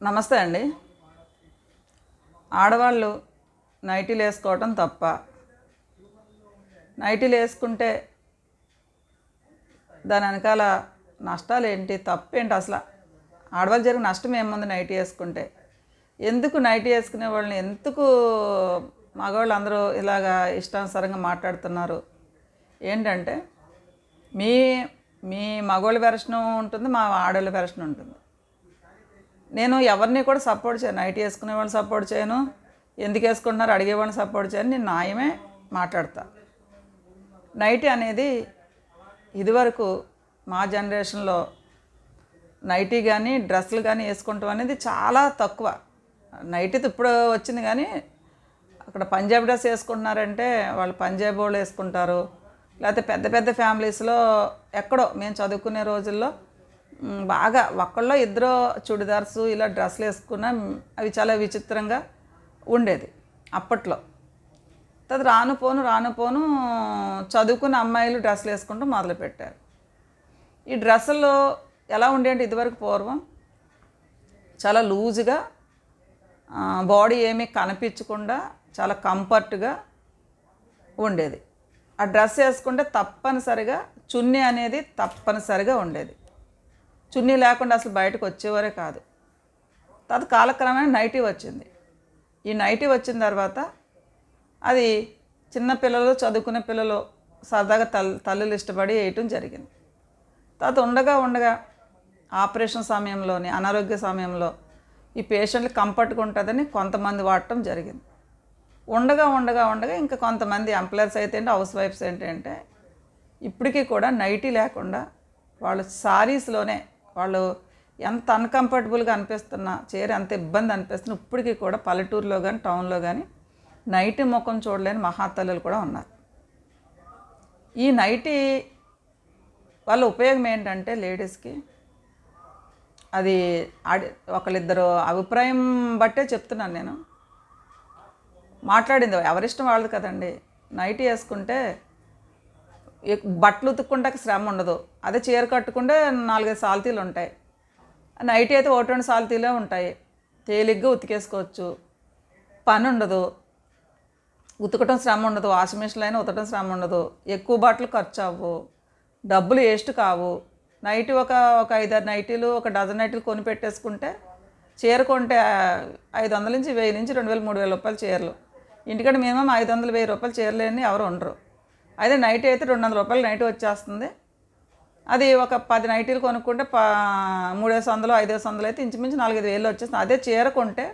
నమస్తే అండి. ఆడవాళ్ళు నైటీలు వేసుకోవటం తప్ప? నైటీలు వేసుకుంటే దాని వెనకాల నష్టాలు ఏంటి, తప్పేంటి అసలు? ఆడవాళ్ళు జరిగిన నష్టం ఏముంది నైటీ వేసుకుంటే? ఎందుకు నైటీ వేసుకునే వాళ్ళని ఎందుకు మగవాళ్ళు అందరూ ఇలాగా ఇష్టానుసారంగా మాట్లాడుతున్నారు? ఏంటంటే మీ మీ మగవాళ్ళ వెర్షన్ ఉంటుంది, మా ఆడవాళ్ళ వెర్షన్ ఉంటుంది. నేను ఎవరిని కూడా సపోర్ట్ చేయను. నైటీ వేసుకునే వాళ్ళని సపోర్ట్ చేయను, ఎందుకు వేసుకుంటున్నారు అడిగేవాళ్ళని సపోర్ట్ చేయను. నేను న్యాయమే మాట్లాడతా. నైటీ అనేది ఇదివరకు మా జనరేషన్లో నైటీ కానీ డ్రెస్సులు కానీ వేసుకుంటాం అనేది చాలా తక్కువ. నైటీతో ఇప్పుడు వచ్చింది, కానీ అక్కడ పంజాబీ డ్రెస్ వేసుకుంటున్నారంటే వాళ్ళు పంజాబీ వాళ్ళు వేసుకుంటారు. లేకపోతే పెద్ద పెద్ద ఫ్యామిలీస్లో ఎక్కడో మేము చదువుకునే రోజుల్లో బాగా ఒక్కళ్ళో ఇద్దరు చుడిదార్సు ఇలా డ్రెస్సులు వేసుకున్నా అవి చాలా విచిత్రంగా ఉండేది అప్పట్లో. తర్వాత రాను పోను చదువుకున్న అమ్మాయిలు డ్రెస్సులు వేసుకుంటూ మొదలుపెట్టారు. ఈ డ్రెస్సుల్లో ఎలా ఉండేది ఇదివరకు పూర్వం చాలా లూజుగా, బాడీ ఏమీ కనిపించకుండా చాలా కంఫర్ట్గా ఉండేది. ఆ డ్రెస్ వేసుకుంటే తప్పనిసరిగా చున్నీ అనేది తప్పనిసరిగా ఉండేది. చున్నీ లేకుండా అసలు బయటకు వచ్చేవారే కాదు. తర్వాత కాలక్రమేణా నైటీ వచ్చింది. ఈ నైటీ వచ్చిన తర్వాత అది చిన్న పిల్లలు, చదువుకునే పిల్లలు సరదాగా తల్లులు ఇష్టపడి వేయటం జరిగింది. తర్వాత ఉండగా ఆపరేషన్ సమయంలోని, అనారోగ్య సమయంలో ఈ పేషెంట్లు కంఫర్ట్గా ఉంటుందని కొంతమంది వాడటం జరిగింది. ఉండగా ఇంకా కొంతమంది ఎంప్లాయర్స్ అయితే హౌస్ వైఫ్స్ ఏంటంటే ఇప్పటికీ కూడా నైటీ లేకుండా వాళ్ళు సారీస్లోనే వాళ్ళు ఎంత అన్కంఫర్టబుల్గా అనిపిస్తున్నా, చీర ఎంత ఇబ్బంది అనిపిస్తున్నా ఇప్పటికీ కూడా పల్లెటూరులో కానీ టౌన్లో కానీ నైటీ ముఖం చూడలేని మహాతల్లులు కూడా ఉన్నారు. ఈ నైటీ వాళ్ళ ఉపయోగం ఏంటంటే లేడీస్కి అది ఒకళ్ళిద్దరు అభిప్రాయం బట్టే చెప్తున్నాను నేను. మాట్లాడింది ఎవరిష్టం వాళ్ళది కదండి. నైటీ వేసుకుంటే బట్టలు ఉతుక్కుంటాక శ్రమ ఉండదు. అదే చీర కట్టుకుంటే 4-5 సాల్తీలు ఉంటాయి. నైటీ అయితే 1-2 సాల్తీలే ఉంటాయి. తేలిగ్గా ఉతికేసుకోవచ్చు, పని ఉండదు, ఉతకటం శ్రమ ఉండదు. వాషింగ్ మిషన్లో అయినా ఉతకటం శ్రమ ఉండదు. ఎక్కువ బట్టలు ఖర్చు అవ్వు, డబ్బులు వేస్ట్ కావు. నైటీ ఒక 5-6 నైటీలు, ఒక డజన్ నైటీలు కొని పెట్టేసుకుంటే చీర కొంటే 500 నుంచి 1000 నుంచి 2000, 3000 రూపాయల చీరలు. ఇంటికంటే మినిమం 500, 1000 రూపాయల చీరలేని ఎవరు ఉండరు. అదే నైటీ అయితే 200 రూపాయలు నైటీ వచ్చేస్తుంది. అది ఒక 10 నైటీలు కొనుక్కుంటే 300, 500 అయితే ఇంచుమించు 4-5 వేలు వచ్చేస్తుంది. అదే చీర కొంటే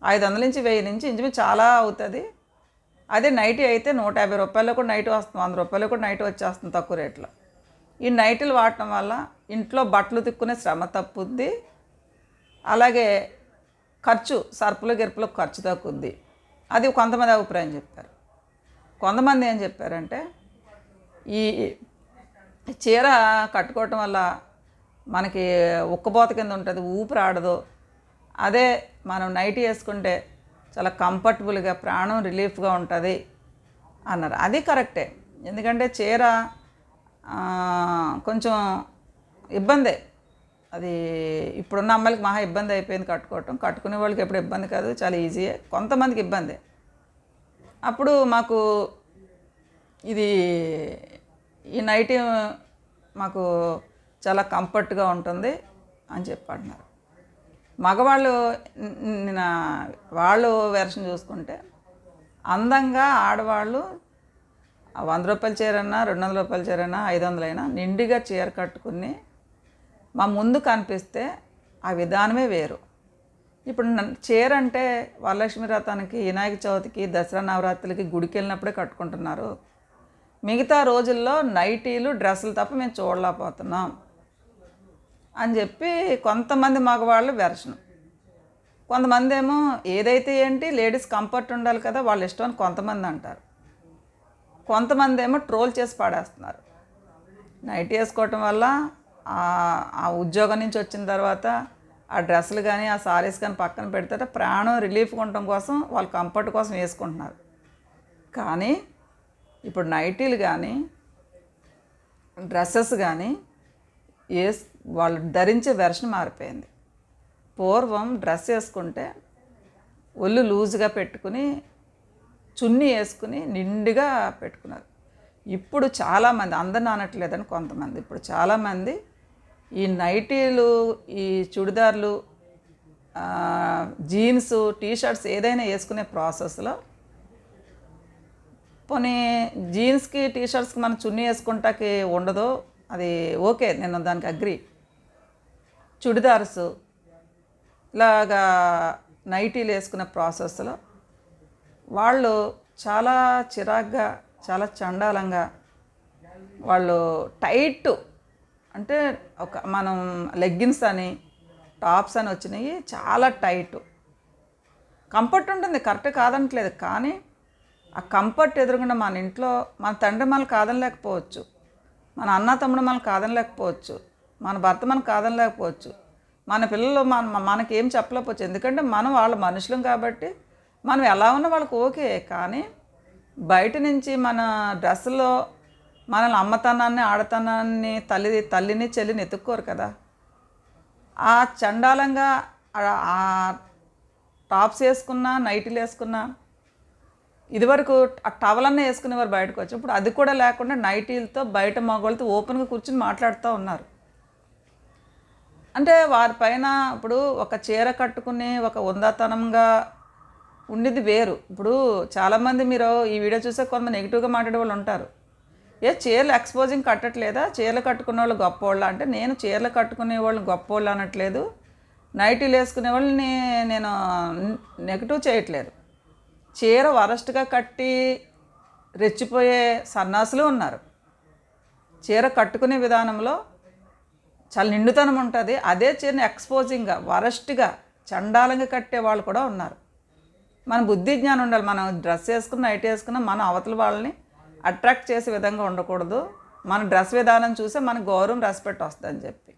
500 నుంచి 1000 నుంచి ఇంచుమించు చాలా అవుతుంది. అదే నైటీ అయితే 150 రూపాయల్లో కూడా నైటీ వస్తుంది, 100 రూపాయలు కూడా నైటీ వచ్చేస్తుంది తక్కువ రేట్లో. ఈ నైటీలు వాడటం వల్ల ఇంట్లో బట్టలు తిక్కునే శ్రమ తప్పుద్ది. అలాగే ఖర్చు, సర్పులు గిర్పులు ఖర్చు తగ్గుద్ది. అది కొంతమంది అభిప్రాయం చెప్పారు. కొంతమంది ఏం చెప్పారంటే ఈ చీర కట్టుకోవటం వల్ల మనకి ఉక్కబోత కింద ఉంటుంది, ఊపిరాడదు. అదే మనం నైటీ వేసుకుంటే చాలా కంఫర్టబుల్గా, ప్రాణం రిలీఫ్గా ఉంటుంది అన్నారు. అది కరెక్టే. ఎందుకంటే చీర కొంచెం ఇబ్బందే. అది ఇప్పుడున్న అమ్మాయిలకి మహా ఇబ్బంది అయిపోయింది కట్టుకోవటం. కట్టుకునే వాళ్ళకి ఎప్పుడు ఇబ్బంది కాదు, చాలా ఈజీయే. కొంతమందికి ఇబ్బంది. అప్పుడు మాకు ఈ నైటీ మాకు చాలా కంఫర్ట్గా ఉంటుంది అని చెప్పంటున్నారు. మగవాళ్ళు వాళ్ళు వెర్షన్ చూసుకుంటే అందంగా ఆడవాళ్ళు 100 రూపాయల చీరన్నా, 200 రూపాయల చీరన్నా, 500 అయినా నిండుగా చీర కట్టుకుని మా ముందు కనిపిస్తే ఆ విధానమే వేరు. ఇప్పుడు చీర అంటే వరలక్ష్మి వ్రతానికి, వినాయక చవితికి, దసరా నవరాత్రులకి గుడికి వెళ్ళినప్పుడే కట్టుకుంటున్నారు. మిగతా రోజుల్లో నైటీలు, డ్రెస్సులు తప్ప మేము చూడలేకపోతున్నాం అని చెప్పి కొంతమంది మగవాళ్ళు వెర్షన్. కొంతమంది ఏమో ఏదైతే ఏంటి లేడీస్ కంఫర్ట్ ఉండాలి కదా వాళ్ళ ఇష్టం అని కొంతమంది అంటారు. కొంతమంది ఏమో ట్రోల్ చేసి పాడేస్తున్నారు. నైటీ వేసుకోవటం వల్ల ఆ ఉద్యోగం నుంచి వచ్చిన తర్వాత ఆ డ్రెస్సులు కానీ ఆ సారీస్ కానీ పక్కన పెడితే ప్రాణం రిలీఫ్గా ఉండటం కోసం వాళ్ళు కంఫర్ట్ కోసం వేసుకుంటున్నారు. కానీ ఇప్పుడు నైటీలు కానీ డ్రెస్సెస్ కానీ వాళ్ళు ధరించే వెర్షన్ మారిపోయింది. పూర్వం డ్రెస్ వేసుకుంటే ఒళ్ళు లూజ్గా పెట్టుకుని చున్నీ వేసుకుని నిండుగా పెట్టుకున్నారు. ఇప్పుడు చాలామంది, అందరిని అనట్లేదని కొంతమంది, ఇప్పుడు చాలామంది ఈ నైటీలు, ఈ చుడిదార్లు, జీన్స్, టీషర్ట్స్ ఏదైనా వేసుకునే ప్రాసెస్లో పోనీ జీన్స్కి టీషర్ట్స్కి మనం చున్నీ వేసుకుంటాకి ఉండదు, అది ఓకే, నేను దానికి అగ్రి. చుడిదార్స్ ఇలాగా నైటీలు వేసుకునే ప్రాసెస్లో వాళ్ళు చాలా చిరాగ్గా, చాలా చండాలంగా, వాళ్ళు టైట్, అంటే ఒక మనం లెగ్గిన్స్ అని టాప్స్ అని వచ్చినాయి, చాలా టైట్. కంఫర్ట్ ఉంటుంది, కరెక్ట్ కాదనట్లేదు, కానీ ఆ కంఫర్ట్ ఎదురుగుండా మన ఇంట్లో మన తండ్రి మనల్ని కాదనలేకపోవచ్చు, మన అన్న తమ్ముడు మనల్ని కాదనలేకపోవచ్చు, మన భర్త మనకు కాదనలేకపోవచ్చు, మన పిల్లలు మనకేం చెప్పలేకపోవచ్చు. ఎందుకంటే మనం వాళ్ళ మనుషులం కాబట్టి మనం ఎలా ఉన్నా వాళ్ళకి ఓకే. కానీ బయట నుంచి మన డ్రెస్సులో మనల్ని అమ్మతనాన్ని, ఆడతనాన్ని, తల్లిని చెల్లిని ఎత్తుక్కోరు కదా. ఆ చండాలంగా ఆ టాప్స్ వేసుకున్నా, నైటీలు వేసుకున్నా, ఇదివరకు ఆ టవలన్నా వేసుకునేవారు బయటకు వచ్చి, ఇప్పుడు అది కూడా లేకుండా నైటీలతో బయట మగవాళ్ళతో ఓపెన్గా కూర్చుని మాట్లాడుతూ ఉన్నారు. అంటే వారిపైన ఇప్పుడు ఒక చీర కట్టుకుని ఒక ఉందాతనంగా ఉండేది వేరు. ఇప్పుడు చాలామంది మీరు ఈ వీడియో చూసే కొంతమంది నెగిటివ్గా మాట్లాడే వాళ్ళు ఉంటారు. చీరలు ఎక్స్పోజింగ్ కట్టట్లేదా, చీరలు కట్టుకునే వాళ్ళు గొప్పవాళ్ళ అంటే, నేను చీరలు కట్టుకునే వాళ్ళని గొప్పవాళ్ళు అనట్లేదు, నైటీలు వేసుకునే వాళ్ళని నేను నెగిటివ్ చేయట్లేదు. చీర వరస్ట్గా కట్టి రెచ్చిపోయే సన్నాసులు ఉన్నారు. చీర కట్టుకునే విధానంలో చాలా నిండుతనం ఉంటుంది, అదే చీరని ఎక్స్పోజింగ్గా వరస్ట్గా చండాలంగా కట్టే వాళ్ళు కూడా ఉన్నారు. మన బుద్ధి జ్ఞానం ఉండాలి. మనం డ్రెస్ వేసుకున్న, నైట్ వేసుకున్న మన అవతల వాళ్ళని అట్రాక్ట్ చేసే విధంగా ఉండకూడదు. మన డ్రెస్ విధానం చూసే మనకు గౌరవం, రెస్పెక్ట్ వస్తుందని చెప్పి.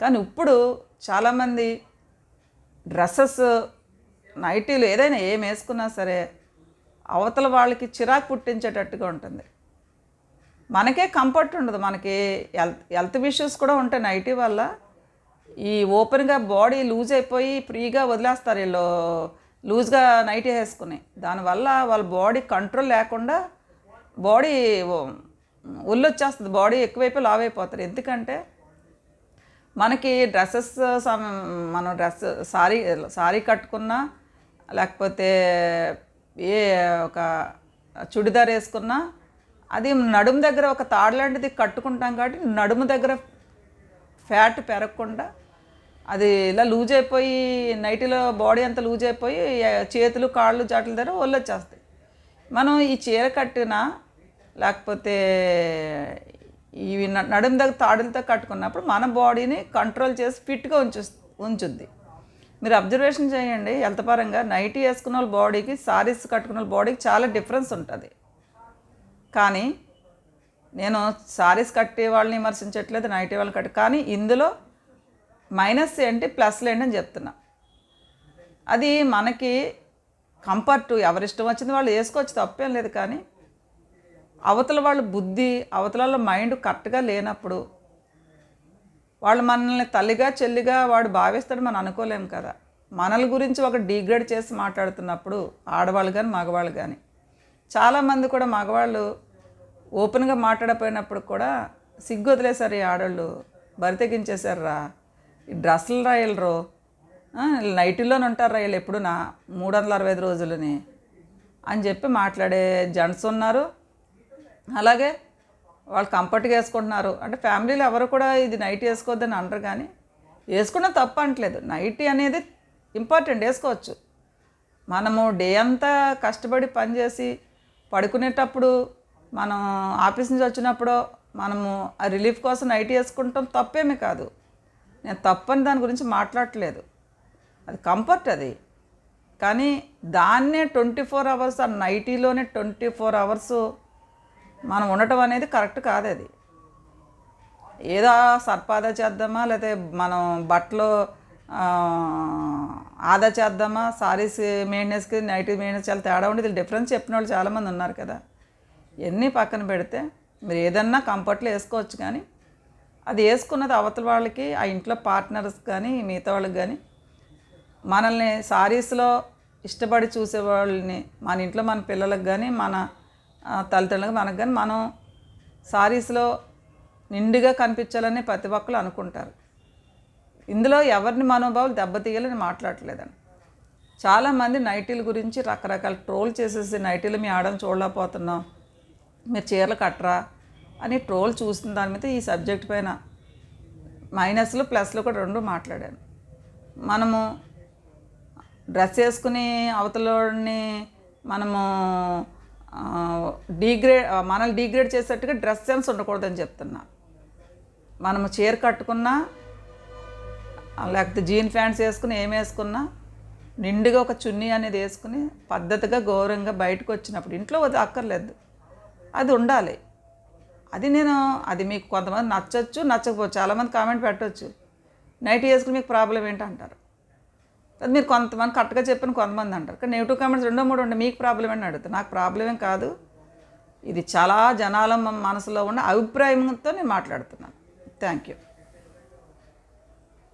కానీ ఇప్పుడు చాలామంది డ్రెస్సెస్, నైటీలు ఏదైనా ఏం వేసుకున్నా సరే అవతల వాళ్ళకి చిరాకు పుట్టించేటట్టుగా ఉంటుంది. మనకే కంఫర్ట్ ఉండదు, మనకి హెల్త్ ఇష్యూస్ కూడా ఉంటాయి నైటీ వల్ల. ఈ ఓపెన్గా బాడీ లూజ్ అయిపోయి ఫ్రీగా వదిలేస్తారు వీళ్ళు, లూజ్గా నైటీ వేసుకుని. దానివల్ల వాళ్ళ బాడీ కంట్రోల్ లేకుండా బాడీ ఒళ్ళు వచ్చేస్తుంది, బాడీ ఎక్కువైపోయి లావ్ అయిపోతారు. ఎందుకంటే మనకి డ్రెస్సెస్, మనం సారీ కట్టుకున్నా, లేకపోతే ఒక చుడిదార్ వేసుకున్నా, అది నడుము దగ్గర ఒక తాడు లాంటిది కట్టుకుంటాం కాబట్టి నడుము దగ్గర ఫ్యాట్ పెరగకుండా అది ఇలా లూజ్ అయిపోయి, నైటీలో బాడీ అంతా లూజ్ అయిపోయి చేతులు, కాళ్ళు, జాట్ల దగ్గర ఒళ్ళు వచ్చేస్తాయి. మనం ఈ చీర కట్టినా లేకపోతే ఇవి నడుము దగ్గర తాడులతో కట్టుకున్నప్పుడు మన బాడీని కంట్రోల్ చేసి ఫిట్గా ఉంచుద్ది. మీరు అబ్జర్వేషన్ చేయండి, హెల్త్ పరంగా నైటీ వేసుకున్న వాళ్ళ బాడీకి, సారీస్ కట్టుకున్న వాళ్ళ బాడీకి చాలా డిఫరెన్స్ ఉంటుంది. కానీ నేను సారీస్ కట్టే వాళ్ళని విమర్శించట్లేదు, నైటీ వాళ్ళని కానీ ఇందులో మైనస్ ఏంటి, ప్లస్లు ఏంటి అని చెప్తున్నా. అది మనకి కంఫర్ట్, ఎవరిష్టం వచ్చింది వాళ్ళు వేసుకోవచ్చు, తప్పేం లేదు. కానీ అవతల వాళ్ళ బుద్ధి, అవతల వాళ్ళ మైండ్ కరెక్ట్గా లేనప్పుడు వాళ్ళు మనల్ని తల్లిగా, చెల్లిగా వాడు భావిస్తాడు, మనం అనుకోలేము కదా. మనల గురించి ఒక డిగ్రేడ్ చేసి మాట్లాడుతున్నప్పుడు ఆడవాళ్ళు కానీ మగవాళ్ళు కానీ, చాలామంది కూడా మగవాళ్ళు ఓపెన్గా మాట్లాడపోయినప్పుడు కూడా సిగ్గు వదిలేశారు. ఈ ఆడవాళ్ళు బరితెగించేశారు రా, ఈ డ్రెస్సులు రాయలరు, నైటీల్లోనే ఉంటారు రా వీళ్ళు ఎప్పుడు 365 రోజులని అని చెప్పి మాట్లాడే జెంట్స్ ఉన్నారు. అలాగే వాళ్ళు కంఫర్ట్గా వేసుకుంటున్నారు. అంటే ఫ్యామిలీలో ఎవరు కూడా ఇది నైటీ వేసుకోవద్దని అనరు, కానీ వేసుకున్నా తప్పు అనట్లేదు. నైటీ అనేది ఇంపార్టెంట్, వేసుకోవచ్చు. మనము డే అంతా కష్టపడి పనిచేసి పడుకునేటప్పుడు, మనం ఆఫీస్ నుంచి వచ్చినప్పుడు మనము ఆ రిలీఫ్ కోసం నైటీ వేసుకుంటాం, తప్పేమీ కాదు. నేను తప్పని దాని గురించి మాట్లాడట్లేదు, అది కంఫర్ట్ అది. కానీ దాన్నే 24 అవర్స్, ఆ నైటీలోనే 24 అవర్స్ మనం ఉండటం అనేది కరెక్ట్ కాదు. అది ఏదో సర్పాదా చేద్దామా, లేకపోతే మనం బట్టలు ఆదా చేద్దామా, సారీస్ మెయింటెనెన్స్కి నైటీ మెయింటెనెన్స్ చాలా తేడా ఉండేది. డిఫరెన్స్ చెప్పిన వాళ్ళు చాలామంది ఉన్నారు కదా. ఎన్ని పక్కన పెడితే మీరు ఏదన్నా కంఫర్ట్లో వేసుకోవచ్చు, కానీ అది వేసుకున్నది అవతల వాళ్ళకి, ఆ ఇంట్లో పార్ట్నర్స్ కానీ మిగతా వాళ్ళకి కానీ మనల్ని సారీస్లో ఇష్టపడి చూసేవాళ్ళని మన ఇంట్లో మన పిల్లలకు కానీ మన తల్లిదండ్రులకు మనకు కానీ మనం సారీస్లో నిండుగా కనిపించాలని ప్రతి ఒక్కరు అనుకుంటారు. ఇందులో ఎవరిని మనోభావాలు దెబ్బతీయాలని మాట్లాడట్లేదండి. చాలామంది నైటీల గురించి రకరకాల ట్రోల్ చేసేసి నైటీలు మీ ఆడని చూడలేకపోతున్నాం, మీరు చీరలు కట్టరా అని ట్రోల్ చూసిన దాని మీద ఈ సబ్జెక్ట్ పైన మైనస్లు ప్లస్లు కూడా రెండు మాట్లాడాను. మనము డ్రెస్ వేసుకుని అవతలని మనము మనల్ని డీగ్రేడ్ చేసేట్టుగా డ్రెస్ సెన్స్ ఉండకూడదని చెప్తున్నా. మనము చీర కట్టుకున్నా లేకపోతే జీన్ ప్యాంట్స్ వేసుకుని ఏం వేసుకున్నా నిండుగా ఒక చున్నీ అనేది వేసుకుని పద్ధతిగా గౌరవంగా బయటకు వచ్చినప్పుడు ఇంట్లో అక్కర్లేదు, అది ఉండాలి. అది మీకు కొంతమంది నచ్చచ్చు, నచ్చకపోవచ్చు. చాలామంది కామెంట్ పెట్టవచ్చు, నైట్ వేసుకుని మీకు ప్రాబ్లం ఏంటంటారు. అది మీరు కొంతమంది కరెక్ట్గా చెప్పిన కొంతమంది అంటారు. కానీ నెగిటివ్ కామెంట్స్ 2-3 ఉండే మీకు ప్రాబ్లం ఏంటి అడుగుతారు. నాకు ప్రాబ్లమేం కాదు, ఇది చాలా జనాల మనసులో ఉన్న అభిప్రాయంతో నేను మాట్లాడుతున్నాను. Thank you.